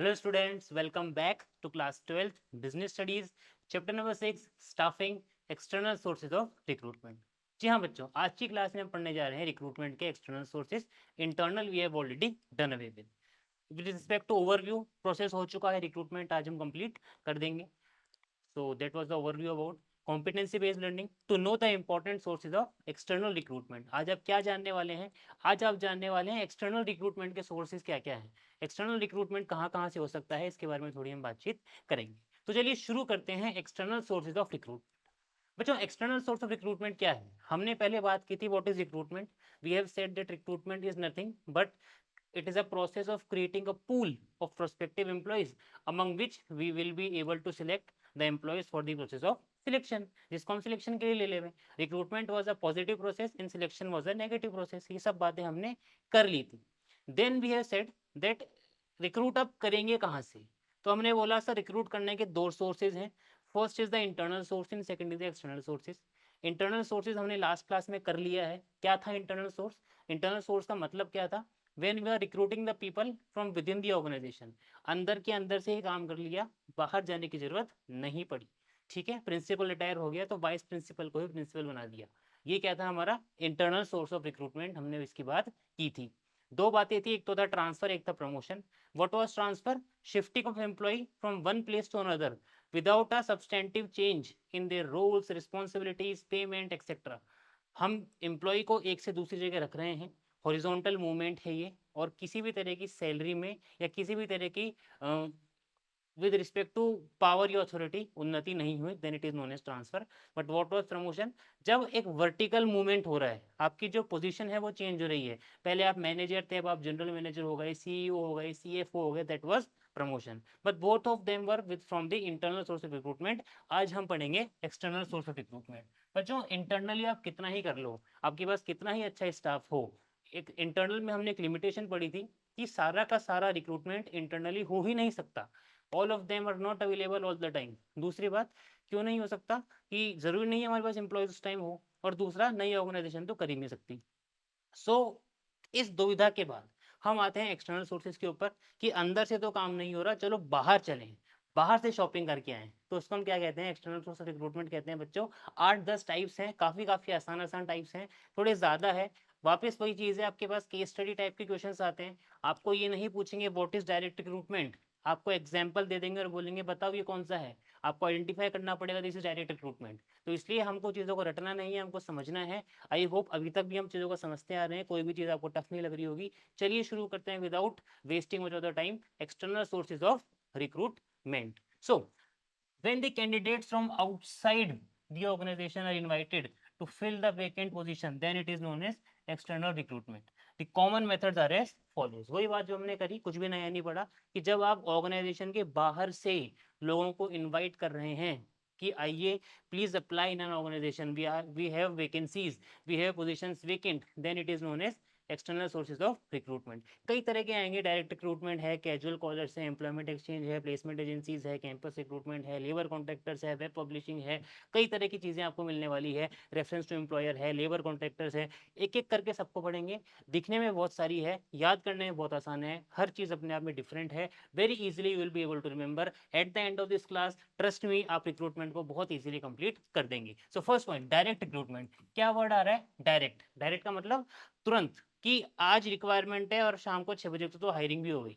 Hello students, welcome back to class 12th Business Studies, chapter number 6 Staffing External Sources of Recruitment। जी हाँ बच्चों, आज की class में हम पढ़ने जा रहे हैं रिक्रूटमेंट के external sources. Internal we have already done away with respect to overview process हो चुका है रिक्रूटमेंट, आज हम कंप्लीट कर देंगे। So that was the overview about competency based learning to know the important sources of external recruitment। आज आप क्या जानने वाले हैं? आज आप जानने वाले हैं एक्सटर्नल रिक्रूटमेंट के सोर्सेज क्या क्या हैं, एक्सटर्नल रिक्रूटमेंट कहाँ कहाँ से हो सकता है, इसके बारे में थोड़ी हम बातचीत करेंगे। तो चलिए शुरू करते हैं एक्सटर्नल सोर्सेज ऑफ रिक्रूटमेंट। बच्चों, एक्सटर्नल सोर्स ऑफ रिक्रूटमेंट क्या है? हमने पहले बात की थी what is recruitment. We have said that recruitment is nothing but it is a process of creating a pool of prospective employees among which we will be able to select the employees for the process of selection, जिसको हम selection के लिए ले लेंगे। Recruitment was a positive process, in selection was a negative process. ये सब बातें हमने कर ली थी। Then we have said that recruit up करेंगे कहाँ से? तो हमने बोला सर रिक्रूट करने के दो सोर्सेज हैं। First is the internal sourcing, second is the external sources. Internal sources हमने लास्ट क्लास में कर लिया है। क्या था इंटरनल सोर्स? इंटरनल सोर्स का मतलब क्या था? when we are recruiting the people from within the organization, अंदर के अंदर से ही काम कर लिया, बाहर जाने की जरूरत नहीं पड़ी। ठीक है, प्रिंसिपल रिटायर हो गया तो वाइस प्रिंसिपल को ही प्रिंसिपल बना दिया। ये क्या था हमारा इंटरनल सोर्स ऑफ रिक्रूटमेंट, हमने इसकी बात की थी। दो बातें थी, एक तो था ट्रांसफर, एक था promotion. What was transfer? Shifting of employee from one place to another without a substantive change in their roles, responsibilities, payment etcetera. हम एम्प्लॉय को एक से दूसरी जगह रख रहे हैं, हॉरिजॉन्टल मूवमेंट है ये, और किसी भी तरह की सैलरी में या किसी भी तरह की विद रिस्पेक्ट टू पावर या अथॉरिटी उन्नति नहीं हुई, then it is known as transfer. But what was promotion? जब एक वर्टिकल मूवमेंट हो रहा है, आपकी जो पोजीशन है वो चेंज हो रही है। पहले आप मैनेजर थे, अब आप जनरल मैनेजर हो गए, सीईओ हो गए, सीएफओ हो गए, that was promotion. But both of them were with from the internal source of recruitment. आज हम पढ़ेंगे एक्सटर्नल सोर्स ऑफ रिक्रूटमेंट। बच्चों, इंटरनली आप कितना ही कर लो, आपके पास कितना ही अच्छा स्टाफ हो, एक इंटरनल में हमने एक लिमिटेशन पढ़ी थी कि सारा का सारा रिक्रूटमेंट इंटरनली हो ही नहीं सकता। All of them are not available all the time. दूसरी बात, क्यों नहीं हो सकता? कि जरूरी नहीं है हमारे पास एम्प्लॉयज उस टाइम हो, और दूसरा नई ऑर्गेनाइजेशन तो कर ही नहीं सकती। सो इस दुविधा के बाद हम आते हैं एक्सटर्नल सोर्सेज के ऊपर कि अंदर से तो काम नहीं हो रहा, चलो बाहर चलें, बाहर से शॉपिंग करके आए। तो उसको हम क्या कहते हैं? एक्सटर्नल सोर्स ऑफ रिक्रूटमेंट कहते हैं। बच्चों, 8-10 टाइप्स हैं, काफी काफी आसान आसान टाइप्स हैं, थोड़े ज्यादा है। वापस वही चीज है, आपके पास केस स्टडी टाइप के क्वेश्चंस आते हैं। आपको ये नहीं पूछेंगे व्हाट इज डायरेक्ट रिक्रूटमेंट, आपको एग्जाम्पल दे देंगे और बोलेंगे बताओ ये कौन सा है। आपको आइडेंटिफाई करना पड़ेगा दिस इज डायरेक्ट रिक्रूटमेंट। तो इसलिए हमको चीजों को रटना नहीं है, हमको समझना है। आई होप अभी तक भी हम चीज़ों को समझते आ रहे हैं, कोई भी चीज़ आपको टफ नहीं लग रही होगी। चलिए शुरू करते हैं without wasting much of the time. External sources of recruitment. So when the candidates from outside the organization are invited to fill the vacant position, then it is known as external recruitment. The common methods are as follows। वही बात जो हमने करी, कुछ भी नया नहीं पड़ा, कि जब आप ऑर्गेनाइजेशन के बाहर से लोगों को इनवाइट कर रहे हैं कि आइए please apply in an organisation, we have vacancies, we have positions vacant, then it is known as external sources of recruitment. कई तरह के आएंगे, डायरेक्ट रिक्रूटमेंट है, कैजुअल कॉलर्स है, एम्प्लॉयमेंट एक्सचेंज है, प्लेसमेंट एजेंसीज है, कैंपस रिक्रूटमेंट है, labour contractors है, वेब पब्लिशिंग है, कई तरह की चीज़ें आपको मिलने वाली है, रेफरेंस टू एम्प्लॉयर है, लेबर कॉन्ट्रैक्टर्स है। एक एक करके सबको पढ़ेंगे। दिखने में बहुत सारी है, याद करने में बहुत आसान है, हर चीज़ अपने आप में डिफरेंट है। Very easily you will be able to remember at the end of this class. Trust me, आप रिक्रूटमेंट को बहुत इजीली कंप्लीट कर देंगे। So first point, direct recruitment. क्या वर्ड आ रहा है? डायरेक्ट। डायरेक्ट का मतलब तुरंत, कि आज रिक्वायरमेंट है और शाम को 6 बजे तक तो हायरिंग भी हो गई।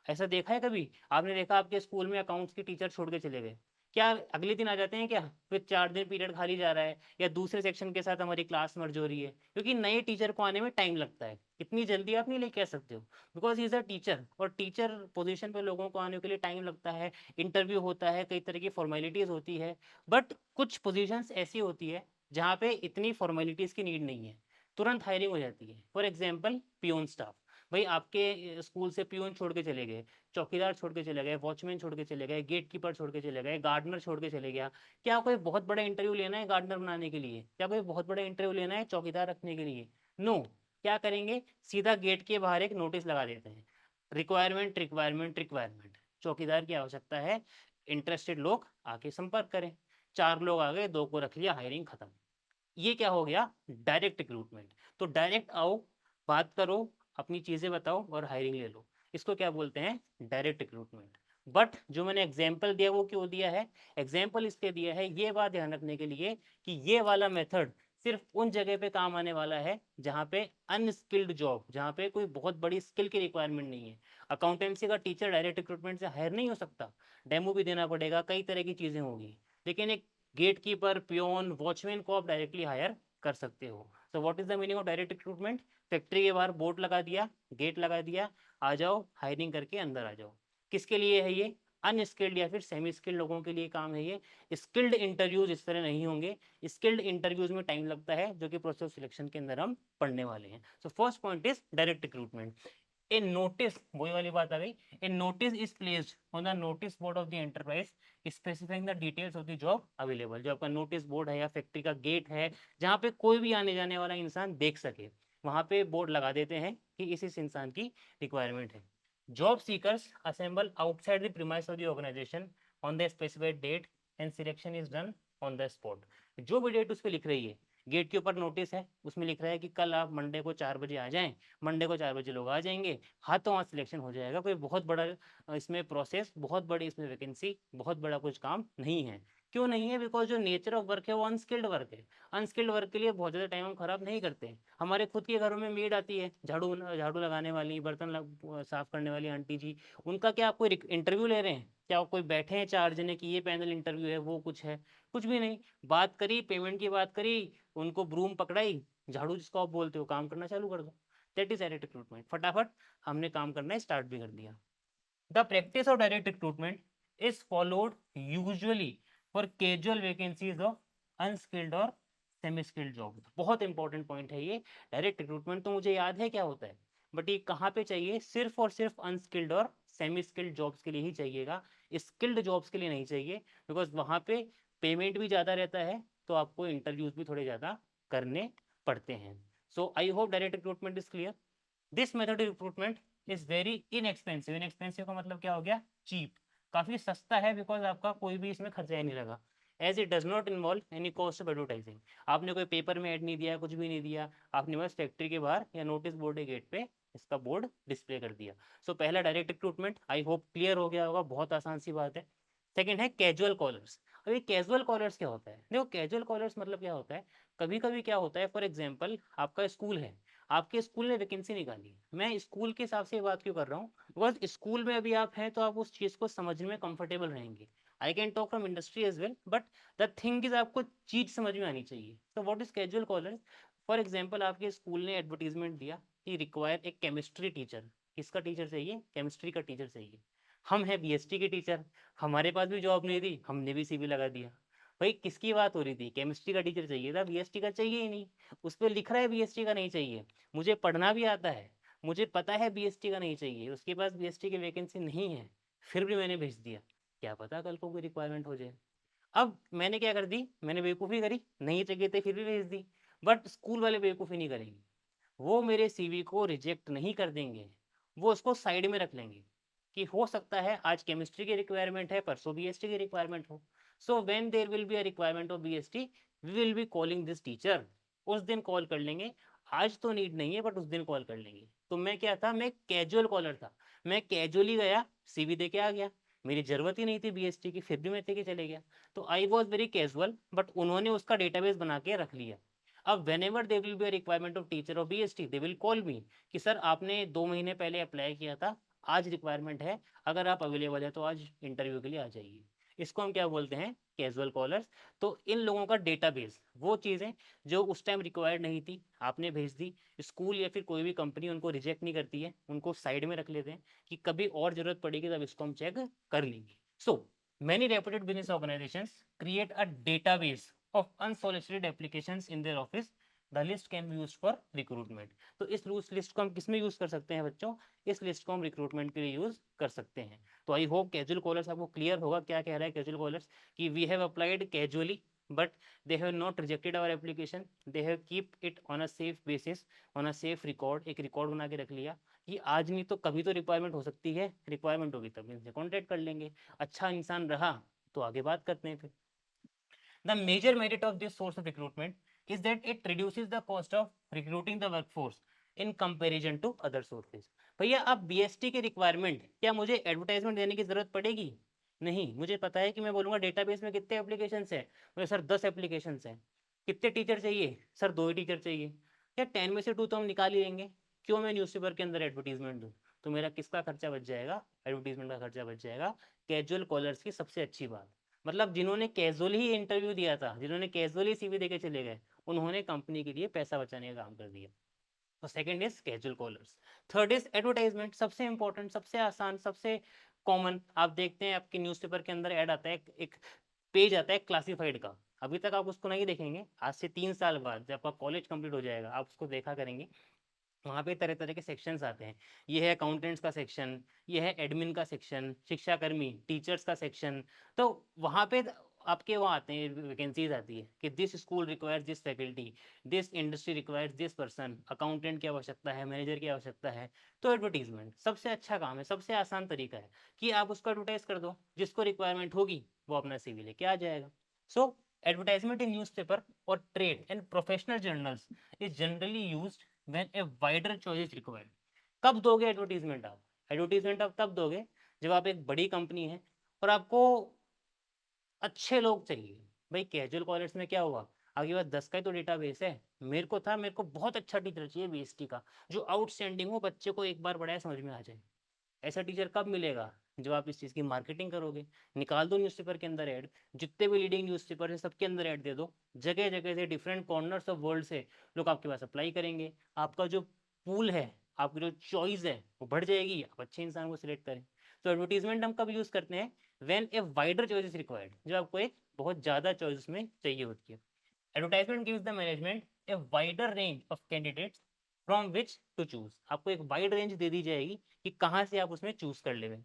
ऐसा देखा है कभी? आपने देखा आपके स्कूल में अकाउंट्स के टीचर छोड़ के चले गए, क्या अगले दिन आ जाते हैं क्या? फिर 4 दिन पीरियड खाली जा रहा है, या दूसरे सेक्शन के साथ हमारी क्लास मर्ज हो रही है, क्योंकि नए टीचर को आने में टाइम लगता है। इतनी जल्दी आप नहीं लेके आ सकते हो, because he is a teacher, और टीचर पोजीशन पे लोगों को आने के लिए टाइम लगता है, इंटरव्यू होता है, कई तरह की फॉर्मेलिटीज होती है। बट कुछ पोजीशंस ऐसी होती है जहाँ पे इतनी फॉर्मेलिटीज की नीड नहीं है, तुरंत हायरिंग हो जाती है। For example peon staff. भाई आपके स्कूल से पियून छोड़ के चले गए, चौकीदार छोड़ के चले गए, वॉचमैन छोड़ के चले गए, गेट कीपर छोड़ के चले गए, गार्डनर छोड़ के चले गया। क्या कोई बहुत बड़ा इंटरव्यू लेना है गार्डनर बनाने के लिए? क्या कोई बहुत बड़ा इंटरव्यू लेना है चौकीदार रखने के लिए? नो। क्या करेंगे? सीधा गेट के बाहर एक नोटिस लगा देते हैं, रिक्वायरमेंट रिक्वायरमेंट रिक्वायरमेंट, चौकीदार की आवश्यकता है, इंटरेस्टेड लोग आके संपर्क करें। 4 लोग आ गए, 2 को रख लिया, हायरिंग खत्म। ये क्या हो गया? Direct recruitment. तो डायरेक्ट आओ, बात करो, अपनी चीजें बताओ और हायरिंग ले लो। इसको क्या बोलते हैं, डायरेक्ट रिक्रूटमेंट। बट जो मैंने एग्जाम्पल दिया वो क्यों दिया है, एग्जाम्पल इसलिए दिया है ये बात ध्यान रखने के लिए कि ये वाला मेथड सिर्फ उन जगह पे काम आने वाला है जहाँ पे अनस्किल्ड जॉब, जहाँ पे कोई बहुत बड़ी स्किल की रिक्वायरमेंट नहीं है। अकाउंटेंसी का टीचर डायरेक्ट रिक्रूटमेंट से हायर नहीं हो सकता, डेमो भी देना पड़ेगा, कई तरह की चीज़ें होगी। लेकिन एक गेट कीपर, प्योन, वॉचमैन को आप डायरेक्टली हायर कर सकते हो। So what is the meaning of direct recruitment, factory के बाहर बोर्ड लगा दिया, गेट लगा दिया, आ जाओ हायरिंग करके अंदर आ जाओ। किसके लिए है ये, अनस्किल्ड या फिर सेमी स्किल्ड लोगों के लिए काम है ये। स्किल्ड इंटरव्यूज इस तरह नहीं होंगे, स्किल्ड इंटरव्यूज में टाइम लगता है, जो कि प्रोसेस सिलेक्शन के अंदर हम पढ़ने वाले हैं। So first point is direct recruitment. A notice, वही वाली बात आ गई, a notice is placed on the notice board of the enterprise specifying the details of the job available. जो आपका नोटिस बोर्ड है या फैक्ट्री का गेट है जहाँ पे कोई भी आने जाने वाला इंसान देख सके, वहां पे बोर्ड लगा देते हैं कि इस इंसान की रिक्वायरमेंट है। Job seekers assemble outside the premise of the organisation on the specified date and selection is done on the spot. जो भी डेट उस पर लिख रही है, गेट के ऊपर नोटिस है, उसमें लिख रहा है कि कल आप मंडे को 4 बजे आ जाएं, मंडे को 4 बजे लोग आ जाएंगे, हाथों हाथ सिलेक्शन हो जाएगा। कोई बहुत बड़ा इसमें प्रोसेस, बहुत बड़ी इसमें वैकेंसी, बहुत बड़ा कुछ काम नहीं है। क्यों नहीं है, बिकॉज जो नेचर ऑफ वर्क है वो अनस्किल्ड वर्क है। अनस्किल्ड वर्क के लिए बहुत ज़्यादा टाइम हम खराब नहीं करते। हमारे खुद के घरों में मेड आती है, झाड़ू झाड़ू लगाने वाली, बर्तन साफ करने वाली आंटी जी, उनका क्या आप कोई इंटरव्यू ले रहे हैं, क्या कोई बैठे हैं 4 जने की ये पैनल इंटरव्यू है, वो कुछ है, कुछ भी नहीं। बात करी, पेमेंट की बात करी, उनको ब्रूम पकड़ाई, झाड़ू जिसको आप बोलते हो, काम करना चालू कर दो। That is direct recruitment. फटाफट हमने काम करना स्टार्ट भी कर दिया। The practice of direct recruitment is followed usually for casual vacancies of unskilled और सेमी स्किल्ड जॉब। बहुत इंपॉर्टेंट पॉइंट है ये। डायरेक्ट रिक्रूटमेंट तो मुझे याद है क्या होता है, बट ये कहाँ पे चाहिए, सिर्फ और सिर्फ अनस्किल्ड और सेमी स्किल्ड जॉब्स के लिए ही चाहिएगा, स्किल्ड जॉब्स के लिए नहीं चाहिए। बिकॉज वहाँ पे पेमेंट भी ज़्यादा रहता है, तो आपको इंटरव्यूज भी थोड़े ज़्यादा करने पड़ते हैं। So I hope direct recruitment is clear. This method recruitment is very inexpensive. Inexpensive का मतलब क्या हो गया, चीप, काफी सस्ता है, बिकॉज आपका कोई भी इसमें खर्चा ही नहीं लगा। As it does not involve any cost of advertising. आपने कोई पेपर में ऐड नहीं दिया, कुछ भी नहीं दिया, आपने बस फैक्ट्री के बाहर या नोटिस बोर्ड के गेट पे इसका बोर्ड डिस्प्ले कर दिया। सो पहला direct recruitment, I hope clear हो गया होगा, बहुत आसान सी बात है। सेकेंड है कैजुअल कॉलर्स। अभी कैजुअल कॉलर्स क्या होता है, देखो कैजुअल कॉलर्स मतलब क्या होता है, कभी कभी क्या होता है, फॉर एग्जाम्पल आपका स्कूल है, आपके स्कूल ने वैकेंसी निकाली, मैं स्कूल के हिसाब से बात क्यों कर रहा हूँ, बिकॉज स्कूल में अभी आप हैं तो आप उस चीज़ को समझने में कंफर्टेबल रहेंगे। I can talk from industry as well, but the thing is आपको चीज समझ में आनी चाहिए। तो what is casual caller, for example आपके स्कूल ने एडवर्टीजमेंट दिया कि रिक्वायर एक केमिस्ट्री टीचर। किसका टीचर चाहिए, केमिस्ट्री का टीचर चाहिए। हम हैं बीएसटी के टीचर, हमारे पास भी जॉब नहीं थी, हमने भी सीवी लगा दिया। भाई किसकी बात हो रही थी, केमिस्ट्री का टीचर चाहिए था, बीएसटी का चाहिए ही नहीं। उस पर लिख रहा है बीएसटी का नहीं चाहिए, मुझे पढ़ना भी आता है, मुझे पता है बीएसटी का नहीं चाहिए, उसके पास बीएसटी की वैकेंसी नहीं है, फिर भी मैंने भेज दिया। क्या पता कल को कोई रिक्वायरमेंट हो जाए। अब मैंने क्या कर दी, मैंने बेवकूफ़ी करी, नहीं चाहिए थे फिर भी भेज दी। बट स्कूल वाले बेवकूफ़ी नहीं करेंगे, वो मेरे सीवी को रिजेक्ट नहीं कर देंगे, वो उसको साइड में रख लेंगे कि हो सकता है आज केमिस्ट्री की रिक्वायरमेंट है, परसों बीएसटी की रिक्वायरमेंट हो। So when there will be a requirement of BST, we will be calling this teacher. उस दिन कॉल कर लेंगे, आज तो नीड नहीं है बट उस दिन कॉल कर लेंगे। तो मैं क्या था, मैं कैजुअल कॉलर था, मैं कैजुअली गया, सीवी दे के आ गया, मेरी जरूरत ही नहीं थी बीएसटी की, फिर भी मैं दे के चले गया। तो I was very casual, but उन्होंने उसका डेटाबेस बना के रख लिया। अब when ever they will be requirement of teacher of BST, they will call मी कि सर आपने 2 महीने पहले अप्लाई किया था, आज रिक्वायरमेंट है, अगर आप अवेलेबल है तो आज इंटरव्यू के लिए आ जाइए। इसको हम क्या बोलते हैं, कैजुअल कॉलर्स। तो इन लोगों का डेटाबेस, वो चीज़ें जो उस टाइम रिक्वायर्ड नहीं थी, आपने भेज दी, स्कूल या फिर कोई भी कंपनी उनको रिजेक्ट नहीं करती है, उनको साइड में रख लेते हैं कि कभी और जरूरत पड़ेगी तब इसको हम चेक कर लेंगे। So many reputed business organisations create a database of unsolicited applications in their office. The list can be used for recruitment. तो इस लिस्ट को हम किस में यूज कर सकते हैं बच्चों, इस लिस्ट को हम रिक्रूटमेंट के लिए यूज कर सकते हैं। तो आई होप कैजुअल कॉलर्स आपको क्लियर होगा क्या कह रहा है कैजुअल कॉलर्स, कि we have applied casually but they have not rejected our application, they have keep it on a safe basis, on a safe record, एक रिकॉर्ड बना के रख लिया कि आज नहीं तो कभी तो रिक्वायरमेंट हो सकती है, रिक्वायरमेंट होगी तब इनसे कॉन्टेक्ट कर लेंगे, अच्छा इंसान रहा तो आगे बात करते हैं फिर। The major merit of this source of recruitment is that it reduces the cost of recruiting the workforce in comparison to other sources. भैया अब बीएसटी की रिक्वायरमेंट, क्या मुझे एडवर्टाइजमेंट देने की जरूरत पड़ेगी? नहीं, मुझे पता है कि मैं बोलूँगा डेटाबेस में कितने एप्लीकेशंस हैं, मुझे सर 10 एप्लीकेशंस हैं। कितने टीचर चाहिए? सर 2 ही टीचर चाहिए। क्या 10 में से 2 तो हम निकाल ही लेंगे, क्यों मैं न्यूज़पेपर के अंदर एडवर्टीजमेंट दूँ? तो मेरा किसका खर्चा बच जाएगा? एडवर्टीजमेंट का खर्चा बच जाएगा। कैजुअल कॉलर्स की सबसे अच्छी बात, मतलब जिन्होंने कैजुअल ही इंटरव्यू दिया था, जिन्होंने कैजुअल ही सीवी देके चले गए, उन्होंने कंपनी के लिए पैसा बचाने का काम कर दिया। तो second is casual callers. Third is advertisement, सबसे इंपॉर्टेंट, सबसे आसान, सबसे कॉमन। आप देखते हैं आपके न्यूज़पेपर के अंदर ऐड आता है, एक पेज आता है क्लासिफाइड का, अभी तक आप उसको नहीं देखेंगे, आज से 3 साल बाद जब आपका कॉलेज कंप्लीट हो जाएगा आप उसको देखा करेंगे। वहाँ पे तरह तरह के सेक्शंस आते हैं, ये है अकाउंटेंट्स का सेक्शन, ये है एडमिन का सेक्शन, शिक्षाकर्मी टीचर्स का सेक्शन। तो वहाँ पे आपके वो आते हैं, वैकेंसीज आती है कि this school requires this faculty, this industry requires this person, accountant की आवश्यकता है, मैनेजर की आवश्यकता है। तो एडवर्टीजमेंट सबसे अच्छा काम है, सबसे आसान तरीका है कि आप उसको एडवर्टाइज कर दो, जिसको रिक्वायरमेंट होगी वो अपना सीवी लेके आ जाएगा। सो एडवर्टाइजमेंट इन न्यूज़पेपर और trade and professional journals is generally used when a wider choice is required। कब दोगे एडवर्टीजमेंट? आप एडवर्टीजमेंट आप तब दोगे जब आप एक बड़ी कंपनी है और आपको अच्छे लोग चाहिए। भाई कैजुअल कॉलर्स में क्या हुआ, आपके पास 10 का ही तो डेटाबेस है। मेरे को था, मेरे को बहुत अच्छा टीचर चाहिए बीएसटी का, जो आउटस्टैंडिंग हो, बच्चे को एक बार पढ़ाया समझ में आ जाए। ऐसा टीचर कब मिलेगा? जब आप इस चीज़ की मार्केटिंग करोगे। निकाल दो न्यूज़पेपर के अंदर ऐड, जितने भी लीडिंग न्यूज़पेपर है सबके अंदर ऐड दे दो, जगह जगह से डिफरेंट कॉर्नर्स ऑफ वर्ल्ड से लोग आपके पास अप्लाई करेंगे। आपका जो पूल है, आपकी जो चॉइस है वो बढ़ जाएगी, आप अच्छे इंसान को सिलेक्ट करें। तो एडवर्टीजमेंट हम कब यूज़ करते हैं? When a wider choice is required, जब आपको एक बहुत ज़्यादा चॉइस में चाहिए होती है। Advertisement gives the management a wider range of candidates from which to choose. आपको एक वाइड रेंज दे दी जाएगी कि कहाँ से आप उसमें चूज कर लेंगे।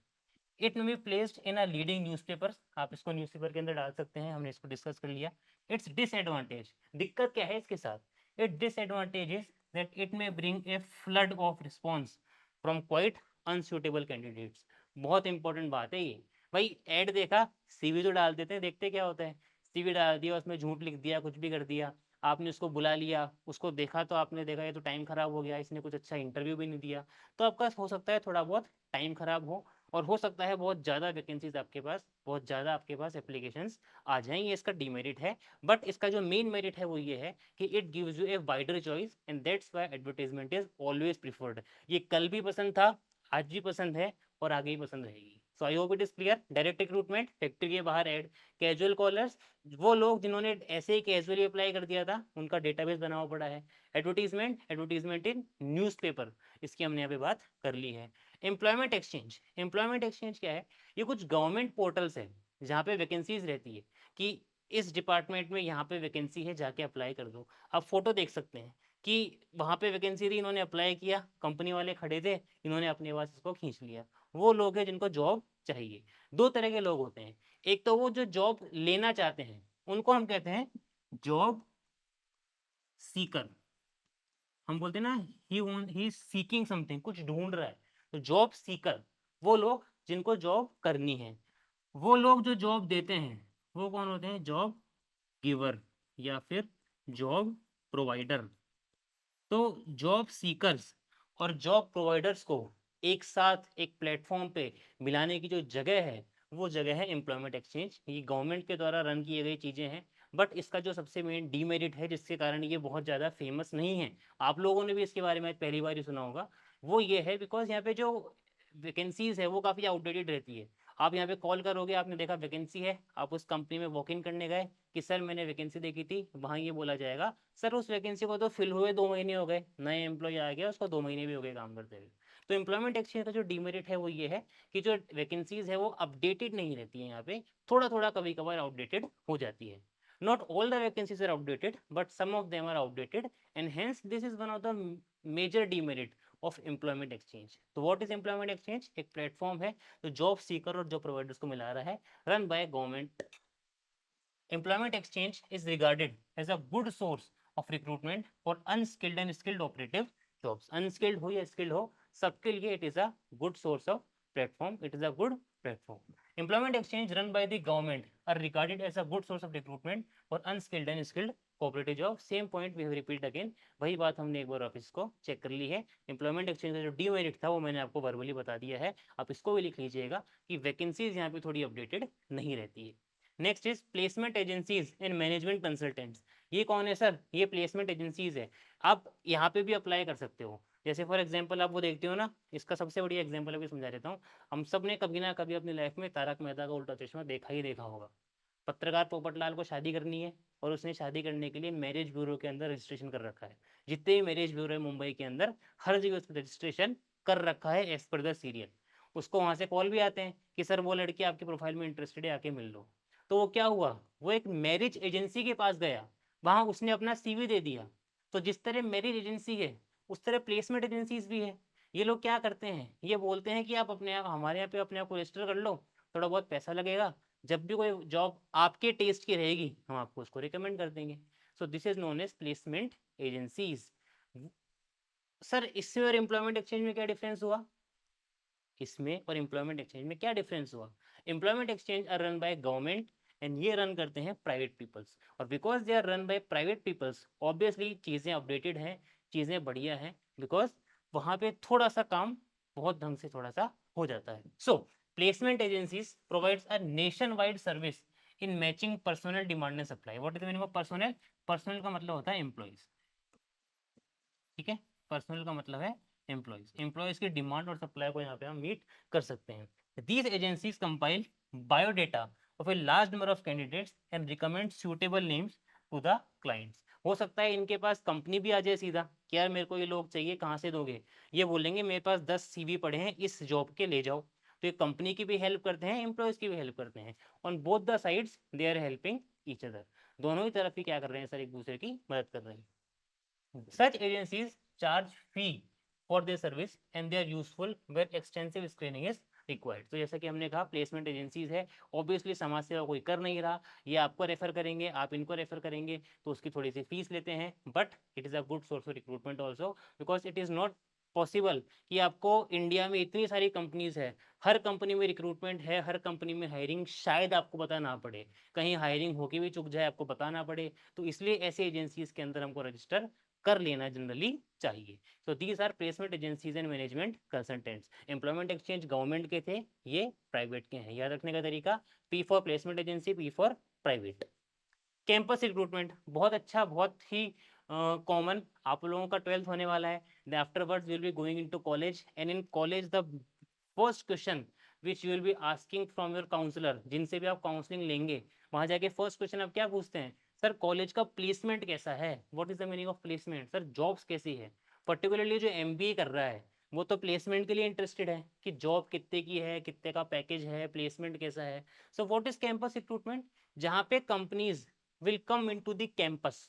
It may be placed in a leading newspaper, आप इसको न्यूज़पेपर के अंदर डाल सकते हैं, हमने इसको डिस्कस कर लिया। इट्स डिसएडवांटेज, दिक्कत क्या है इसके साथ? It disadvantage is that it may bring a flood of response from quite unsuitable candidates. बहुत इंपॉर्टेंट बात है ये। भाई ऐड देखा, सीवी तो डाल देते हैं, देखते क्या होता है, सीवी डाल दिया, उसमें झूठ लिख दिया, कुछ भी कर दिया, आपने उसको बुला लिया, उसको देखा तो आपने देखा ये तो टाइम खराब हो गया, इसने कुछ अच्छा इंटरव्यू भी नहीं दिया। तो आपका हो सकता है थोड़ा बहुत टाइम खराब हो, और हो सकता है बहुत ज़्यादा वैकेंसीज आपके पास, बहुत ज़्यादा आपके पास एप्लीकेशंस आ जाएं, ये इसका डीमेरिट है। बट इसका जो मेन मेरिट है वो ये है कि it gives U a wider choice and that's why advertisement is always preferred. ये कल भी पसंद था, आज भी पसंद है, और आगे ही पसंद रहेगी। So I hope it is clear. Direct recruitment, factory के बाहर ऐड, कैजुअल कॉलर्स, वो लोग जिन्होंने ऐसे ही कैजुअली अप्लाई कर दिया था उनका डेटाबेस बना हुआ पड़ा है। एडवर्टीजमेंट, एडवर्टीजमेंट इन न्यूज़पेपर, इसकी हमने यहाँ पे बात कर ली है। एम्प्लॉयमेंट एक्सचेंज, एम्प्लॉयमेंट एक्सचेंज क्या है? ये कुछ गवर्नमेंट पोर्टल्स है जहाँ पे वैकेंसीज रहती है कि इस डिपार्टमेंट में यहाँ पे वैकेंसी है, जाके अप्लाई कर दो। आप फोटो देख सकते हैं कि वहाँ पे वैकेंसी थी, इन्होंने अप्लाई किया, कंपनी वाले खड़े थे, इन्होंने अपने पास इसको खींच लिया। वो लोग हैं जिनको जॉब चाहिए। दो तरह के लोग होते हैं, एक तो वो जो जॉब लेना चाहते हैं, उनको हम कहते हैं जॉब सीकर। हम बोलते हैं ना, ही सीकिंग समथिंग, कुछ ढूंढ रहा है। तो जॉब सीकर वो लोग जिनको जॉब करनी है। वो लोग जो जॉब देते हैं वो कौन होते हैं? जॉब गिवर या फिर जॉब प्रोवाइडर। तो जॉब सीकर्स और जॉब प्रोवाइडर्स को एक साथ एक प्लेटफॉर्म पे मिलाने की जो जगह है वो जगह है एम्प्लॉयमेंट एक्सचेंज। ये गवर्नमेंट के द्वारा रन की गई चीज़ें हैं। बट इसका जो सबसे मेन डीमेरिट है जिसके कारण ये बहुत ज़्यादा फेमस नहीं है, आप लोगों ने भी इसके बारे में पहली बार ही सुना होगा, वो ये है बिकॉज यहाँ पे जो वैकेंसीज है वो काफ़ी आउटडेटेड रहती है। आप यहाँ पे कॉल करोगे, आपने देखा वैकेंसी है, आप उस कंपनी में वॉक इन करने गए कि सर मैंने वैकेंसी देखी थी, वहाँ ये बोला जाएगा सर उस वैकेंसी को तो फिल हुए 2 महीने हो गए, नए एम्प्लॉय आ गया, उसको 2 महीने भी हो गए काम करते हुए। तो एम्प्लॉयमेंट एक्सचेंज का जो डीमेरिट है वो ये है कि जो वैकेंसीज है वो अपडेटेड नहीं रहती है, यहाँ पे थोड़ा थोड़ा कभी कभार आउटडेटेड हो जाती है। Not all the vacancies are outdated, but some of them are outdated, and hence this is one of the major demerit of employment exchange. तो what is employment exchange? एक प्लेटफॉर्म है जो जॉब सीकर और job providers को मिला रहा है, run by government. Employment exchange is regarded as a good source of recruitment for unskilled and skilled operative jobs. Unskilled हो या skilled हो, सबके लिए it is a good source of platform. It is a good platform. Employment exchange run by the government are regarded as a good source of recruitment for unskilled and skilled cooperative job, same point we have repeat again, वही बात हमने एक बार office को check कर ली है। Employment exchange का जो demerit था वो मैंने आपको वर्बली बता दिया है, आप इसको भी लिख लीजिएगा कि वैकेंसीज यहाँ पे थोड़ी अपडेटेड नहीं रहती है। Next is placement agencies and management consultants. ये कौन है सर? ये प्लेसमेंट एजेंसीज है, आप यहाँ पे भी अप्लाई कर सकते हो। जैसे फॉर एग्जाम्पल आप वो देखते हो ना, इसका सबसे बढ़िया एग्जाम्पल अभी समझा देता हूँ। हम सब ने कभी ना कभी अपनी लाइफ में तारक मेहता का उल्टा चश्मा देखा ही देखा होगा। पत्रकार पोपटलाल को शादी करनी है और उसने शादी करने के लिए मैरिज ब्यूरो के अंदर रजिस्ट्रेशन कर रखा है। जितने भी मैरिज ब्यूरो है मुंबई के अंदर, हर जगह उसने रजिस्ट्रेशन कर रखा है एज पर द सीरियल। उसको वहां से कॉल भी आते हैं कि सर वो लड़की आपके प्रोफाइल में इंटरेस्टेड है, आके मिल लो। तो वो क्या हुआ, वो एक मैरिज एजेंसी के पास गया, वहां उसने अपना सीवी दे दिया। तो जिस तरह मैरिज एजेंसी है उस तरह प्लेसमेंट एजेंसीज भी है। ये लोग क्या करते हैं, ये बोलते हैं कि आप अपने आप हमारे यहाँ पे अपने आप को रजिस्टर कर लो, थोड़ा बहुत पैसा लगेगा, जब भी कोई जॉब आपके टेस्ट की रहेगी हम आपको उसको रिकमेंड कर देंगे। So this is known as placement agencies. Sir इससे और एम्प्लॉयमेंट एक्सचेंज में क्या डिफरेंस हुआ? इसमें और एम्प्लॉयमेंट एक्सचेंज में क्या डिफरेंस हुआ? Employment exchange are run by government and ये रन करते हैं प्राइवेट पीपल्स, और because they are run by private peoples obviously चीज़ें अपडेटेड हैं, चीज़ें बढ़िया हैं, बिकॉज वहाँ पे थोड़ा सा काम बहुत ढंग से थोड़ा सा हो जाता है। So placement agencies provides a nationwide service in matching personal demand and supply. What is the meaning of personal? Personal का मतलब होता है एम्प्लॉयज, ठीक है, पर्सनल का मतलब है एम्प्लॉयज। एम्प्लॉयज की डिमांड और सप्लाई को यहाँ पे हम मीट कर सकते हैं। These agencies compile biodata of a large number of candidates and recommend suitable names to the clients. हो सकता है इनके पास कंपनी भी आ जाए सीधा कि यार मेरे को ये लोग चाहिए, कहाँ से दोगे? ये बोलेंगे मेरे पास 10 सीवी पड़े हैं इस जॉब के, ले जाओ। तो ये कंपनी की भी हेल्प करते हैं, एम्प्लॉयज की भी हेल्प करते हैं। On both the sides they are helping each other. दोनों ही तरफ ही क्या कर रहे हैं सर, एक दूसरे की मदद कर रहे हैं। Such agencies charge fee for their service and they are useful where extensive screening is required. तो जैसा कि हमने कहा प्लेसमेंट एजेंसीज है, ऑब्वियसली समाज सेवा कोई कर नहीं रहा, ये आपको रेफर करेंगे, आप इनको रेफर करेंगे, तो उसकी थोड़ी सी फीस लेते हैं, but it is a good source of recruitment also, because it is not possible कि आपको इंडिया में इतनी सारी कंपनीज है, हर कंपनी में रिक्रूटमेंट है, हर कंपनी में हायरिंग शायद आपको पता ना पड़े, कहीं हायरिंग होके भी चुक जाए आपको पता ना पड़े। तो इसलिए ऐसे एजेंसीज के अंदर हमको रजिस्टर कर लेना जनरली चाहिए। So these are placement agencies and management consultants. Employment exchange government के थे, ये प्राइवेट के हैं। याद रखने का तरीका, P for placement agency, P for private. Campus recruitment बहुत अच्छा, बहुत ही कॉमन, आप लोगों का 12th होने वाला है, afterwards will be going into college and in college the first question which you will be asking from your counsellor, जिनसे भी आप काउंसलिंग लेंगे, वहां जाके फर्स्ट क्वेश्चन आप क्या पूछते हैं, सर कॉलेज का प्लेसमेंट कैसा है? What is the meaning of placement? Sir jobs कैसी है? पर्टिकुलरली जो एमबीए कर रहा है वो तो प्लेसमेंट के लिए इंटरेस्टेड है कि जॉब कितने की है, कितने का पैकेज है, प्लेसमेंट कैसा है। So what is campus recruitment? जहाँ पे companies will come into the campus,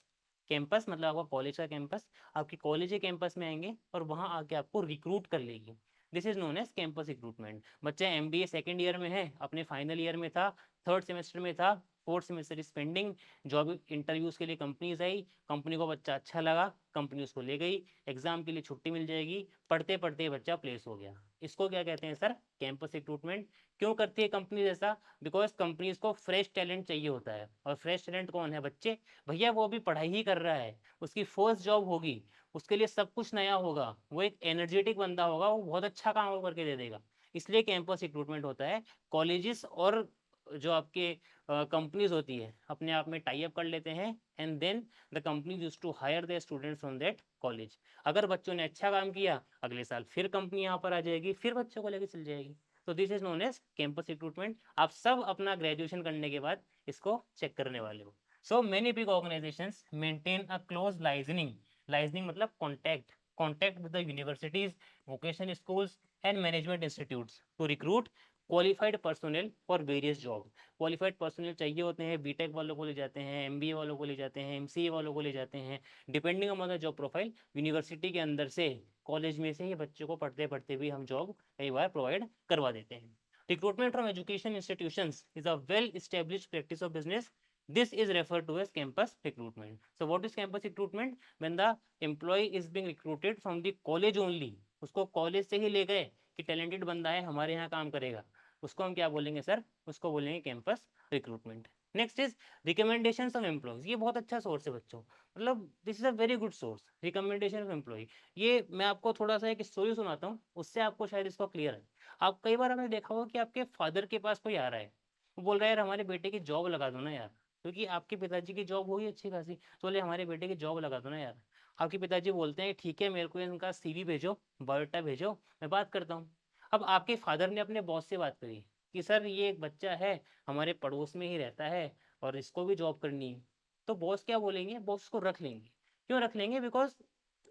campus मतलब आपका कॉलेज का कैंपस, आपके कॉलेज के कैंपस में आएंगे और वहां आके आपको रिक्रूट कर लेगी। This is known as campus recruitment. बच्चा एमबीए सेकंड ईयर में है, अपने फाइनल ईयर में था, थर्ड सेमेस्टर में था, fourth semester is pending, job interviews के लिए कंपनीज आई, कंपनी को बच्चा अच्छा लगा, कंपनी उसको ले गई, एग्जाम के लिए छुट्टी मिल जाएगी, पढ़ते पढ़ते बच्चा प्लेस हो गया। इसको क्या कहते हैं सर? Campus recruitment. क्यों करती है कंपनी ऐसा? बिकॉज कंपनीज को फ्रेश टैलेंट चाहिए होता है, और फ्रेश टैलेंट कौन है? बच्चे। भैया वो अभी पढ़ाई ही कर रहा है, उसकी फर्स्ट जॉब होगी, उसके लिए सब कुछ नया होगा, वो एक एनर्जेटिक बंदा होगा, वो बहुत अच्छा काम करके दे देगा। इसलिए कैंपस रिक्रूटमेंट होता है। कॉलेजेस और जो आपके कंपनीज होती है अपने आप में टाई अप कर लेते हैं, and then the company use to hire the students from that college. अगर बच्चों ने अच्छा काम किया, अगले साल फिर कंपनी यहाँ पर आ जाएगी, फिर बच्चों को लेकर चल जाएगी। तो this is known as campus recruitment. आप सब अपना ग्रेजुएशन करने के बाद इसको चेक करने वाले हो। So many big organisations maintain a close liaisoning, liaisoning मतलब contact with the universities, vocational schools and management institutes to recruit qualified personnel for various job. Qualified personal चाहिए होते हैं, बीटेक वालों को ले जाते हैं, एमबीए वालों को ले जाते हैं, एमसीए वालों को ले जाते हैं, depending on the job profile. University के अंदर से, कॉलेज में से ही बच्चों को पढ़ते पढ़ते भी हम जॉब कई बार प्रोवाइड करवा देते हैं। Recruitment from education institutions is a well established practice of business. This is referred to as campus recruitment. So what is campus recruitment? When the employee is being recruited from the college only, उसको college से ही ले गए कि talented बंदा है हमारे यहाँ काम करेगा, उसको हम क्या बोलेंगे सर? उसको बोलेंगे campus recruitment. Next is recommendations of employees, ये बहुत अच्छा सोर्स है बच्चों, मतलब this is a very good source, recommendation of employee. ये मैं आपको थोड़ा सा एक स्टोरी सुनाता हूँ, उससे आपको शायद इसको क्लियर है। आप कई बार आपने देखा होगा कि आपके फादर के पास कोई आ रहा है, वो बोल रहा है यार हमारे बेटे की जॉब लगा दो ना यार, क्योंकि आपके पिताजी की जॉब होगी अच्छी खासी, तो बोले हमारे बेटे की जॉब लगा दो ना यार। आपके पिताजी बोलते हैं ठीक है मेरे को इनका CV भेजो, बायोडाटा भेजो, मैं बात करता हूँ। अब आपके फादर ने अपने बॉस से बात करी कि सर ये एक बच्चा है, हमारे पड़ोस में ही रहता है और इसको भी जॉब करनी है। तो बॉस क्या बोलेंगे, बॉस को रख लेंगे। क्यों रख लेंगे, बिकॉज